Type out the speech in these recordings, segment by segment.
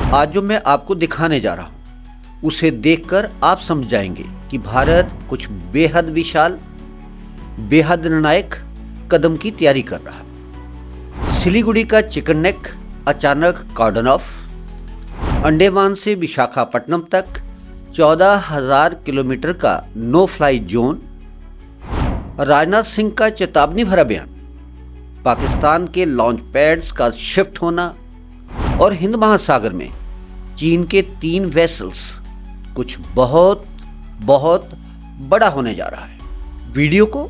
आज जो मैं आपको दिखाने जा रहा हूँ उसे देखकर आप समझ जाएंगे कि भारत कुछ बेहद विशाल, बेहद निर्णायक कदम की तैयारी कर रहा है। सिलीगुड़ी का चिकन नेक अचानक कॉर्डन ऑफ, अंडमान से विशाखापट्टनम तक 14,000 किलोमीटर का no fly zone, Rajnath Singh का चेतावनी भरा बयान, पाकिस्तान के लॉन्च पैड्स का शिफ्ट होना और हिंद महासागर में चीन के 3 वेसल्स, कुछ बहुत बहुत बड़ा होने जा रहा है। वीडियो को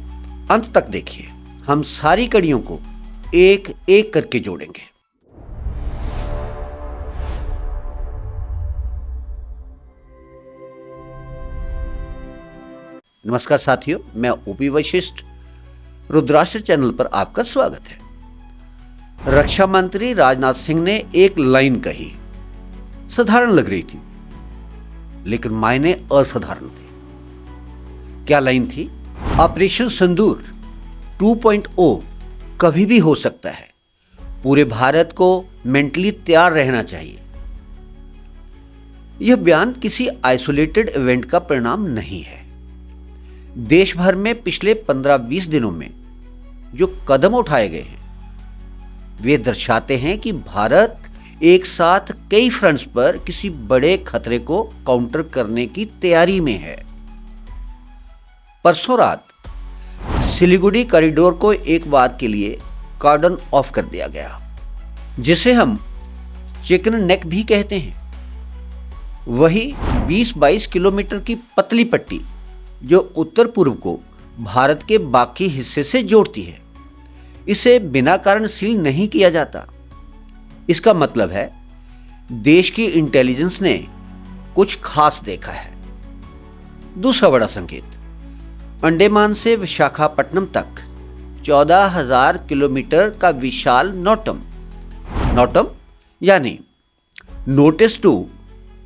अंत तक देखिए, हम सारी कड़ियों को एक एक करके जोड़ेंगे। नमस्कार साथियों, मैं ओपी वशिष्ठ, रुद्राष्ट्र चैनल पर आपका स्वागत है। रक्षा मंत्री राजनाथ सिंह ने एक लाइन कही, साधारण लग रही थी लेकिन मायने असाधारण थे। क्या लाइन थी? ऑपरेशन सिंदूर 2.0 कभी भी हो सकता है, पूरे भारत को मेंटली तैयार रहना चाहिए। यह बयान किसी आइसोलेटेड इवेंट का परिणाम नहीं है। देश भर में पिछले 15-20 दिनों में जो कदम उठाए गए हैं वे दर्शाते हैं कि भारत एक साथ कई फ्रंट्स पर किसी बड़े खतरे को काउंटर करने की तैयारी में है। परसों रात सिलीगुड़ी कॉरिडोर को एक बार के लिए कॉर्डन ऑफ कर दिया गया, जिसे हम चिकन नेक भी कहते हैं। वही 20-22 किलोमीटर की पतली पट्टी जो उत्तर पूर्व को भारत के बाकी हिस्से से जोड़ती है, इसे बिना कारण सील नहीं किया जाता। इसका मतलब है देश की इंटेलिजेंस ने कुछ खास देखा है। दूसरा बड़ा संकेत, अंडमान से विशाखापट्टनम तक 14,000 किलोमीटर का विशाल नोटम यानी notice to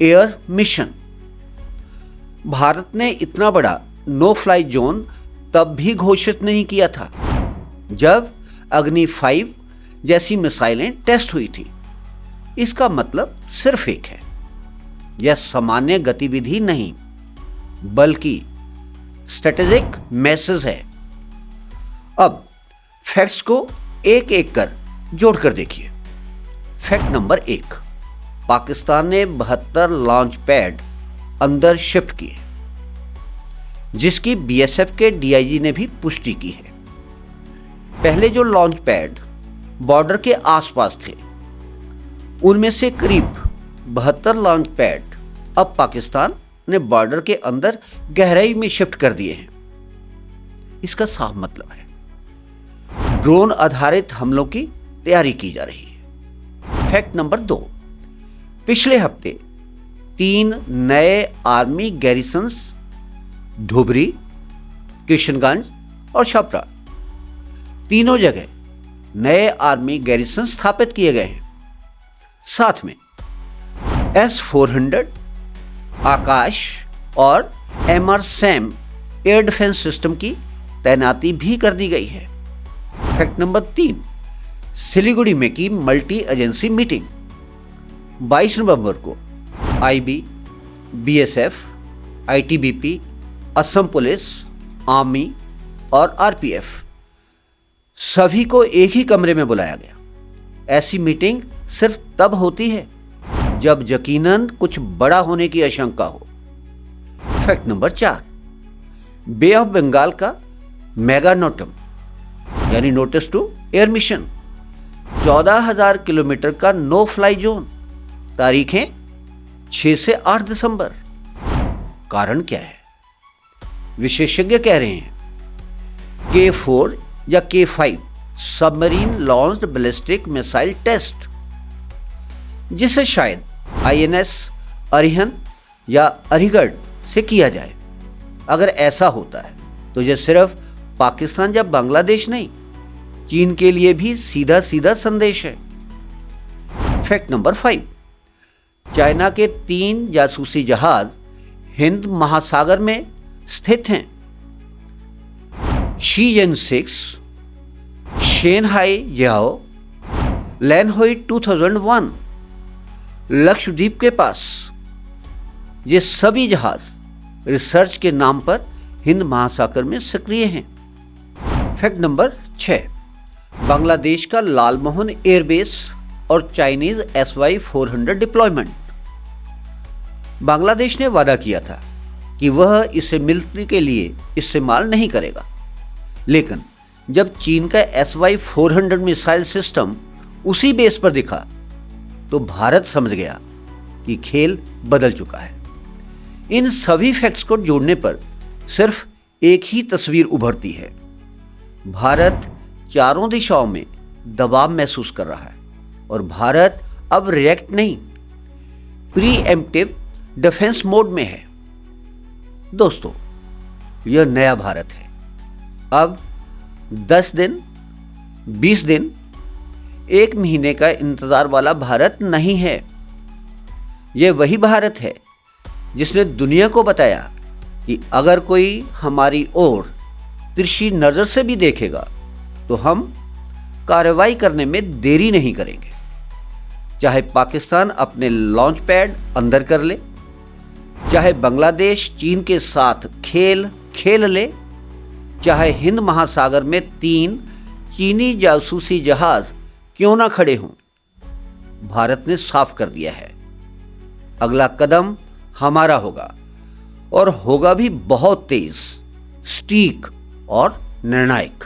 airmen. Bharat ने इतना बड़ा नो फ्लाई जोन तब भी घोषित नहीं किया था जब अग्नि 5 जैसी मिसाइलें टेस्ट हुई थी। इसका मतलब सिर्फ एक है, यह सामान्य गतिविधि नहीं बल्कि स्ट्रेटेजिक मैसेज है। अब फैक्ट्स को एक एक कर जोड़कर देखिए। फैक्ट नंबर 1, पाकिस्तान ने 72 लॉन्च पैड अंदर शिफ्ट किए, जिसकी बीएसएफ के डीआईजी ने भी पुष्टि की है। पहले जो लॉन्च पैड बॉर्डर के आसपास थे, उनमें से करीब 72 लॉन्च पैड अब पाकिस्तान ने बॉर्डर के अंदर गहराई में शिफ्ट कर दिए हैं। इसका साफ मतलब है ड्रोन आधारित हमलों की तैयारी की जा रही है। फैक्ट नंबर 2, पिछले हफ्ते 3 नए आर्मी गैरिसन्स धुबरी, किशनगंज और छपरा, तीनों जगह नए आर्मी गैरिसन स्थापित किए गए हैं। साथ में S-400 आकाश और MR-SAM एयर डिफेंस सिस्टम की तैनाती भी कर दी गई है। फैक्ट नंबर 3, सिलीगुड़ी में की मल्टी एजेंसी मीटिंग 22 नवंबर को IB, BSF, ITBP, Assam police, army और RPF सभी को एक ही कमरे में बुलाया गया। ऐसी मीटिंग सिर्फ तब होती है जब यकीनन कुछ बड़ा होने की आशंका हो। Fact number 4, bay of Bengal का मेगा नोटम यानी notice to airmen 14,000 kilometre का नो फ्लाई जोन, तारीखें 6 से 8 दिसंबर। कारण क्या है? विशेषज्ञ कह रहे हैं K4 या K5 submarine launched ballistic missile test, जिसे शायद INS अरिहंत या अरिगढ़ से किया जाए। अगर ऐसा होता है तो यह सिर्फ पाकिस्तान या बांग्लादेश नहीं, चीन के लिए भी सीधा सीधा संदेश है। फैक्ट नंबर 5, चाइना के 3 जासूसी जहाज हिंद महासागर में स्थित हैं। शीजन 6, शेनहाई याओ, लैनहोई 2001 लक्षद्वीप के पास ये सभी जहाज रिसर्च के नाम पर हिंद महासागर में सक्रिय हैं। फैक्ट नंबर 6, बांग्लादेश का लालमोहन एयरबेस और चाइनीज SY-400 डिप्लॉयमेंट। बांग्लादेश ने वादा किया था कि वह इसे मिलिट्री के लिए इस्तेमाल नहीं करेगा, लेकिन जब चीन का SY-400 मिसाइल सिस्टम उसी बेस पर दिखा तो भारत समझ गया कि खेल बदल चुका है। इन सभी फैक्ट्स को जोड़ने पर सिर्फ एक ही तस्वीर उभरती है। भारत चारों दिशाओं में दबाव महसूस कर रहा है और भारत अब रिएक्ट नहीं, प्रीएम्प्टिव डिफेंस मोड में है। दोस्तों, यह नया भारत है। अब 10 दिन, 20 दिन, 1 महीने का इंतजार वाला भारत नहीं है। यह वही भारत है जिसने दुनिया को बताया कि अगर कोई हमारी ओर तिरछी नजर से भी देखेगा तो हम कार्रवाई करने में देरी नहीं करेंगे। चाहे पाकिस्तान अपने लॉन्च पैड अंदर कर ले, चाहे बांग्लादेश चीन के साथ खेल ले, चाहे हिंद महासागर में 3 चीनी जासूसी जहाज क्यों ना खड़े हों, भारत ने साफ कर दिया है अगला कदम हमारा होगा, और होगा भी बहुत तेज, सटीक और निर्णायक।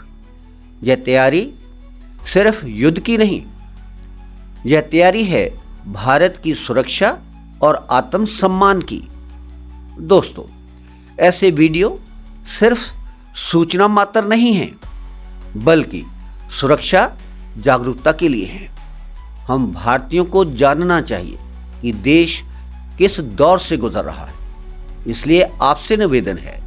यह तैयारी सिर्फ युद्ध की नहीं, यह तैयारी है भारत की सुरक्षा और आत्मसम्मान की। दोस्तों, ऐसे वीडियो सिर्फ सूचना मात्र नहीं है, बल्कि सुरक्षा जागरूकता के लिए है। हम भारतीयों को जानना चाहिए कि देश किस दौर से गुजर रहा है। इसलिए आपसे निवेदन है,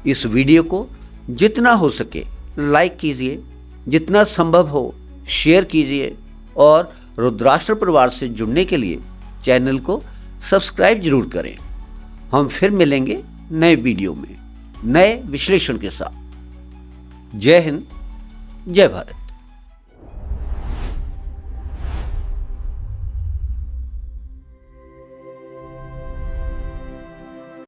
इस वीडियो को जितना हो सके लाइक कीजिए, जितना संभव हो शेयर कीजिए, और रुद्राष्ट्र परिवार से जुड़ने के लिए चैनल को सब्सक्राइब जरूर करें। हम फिर मिलेंगे नए वीडियो में नए विश्लेषण के साथ। जय हिंद, जय भारत।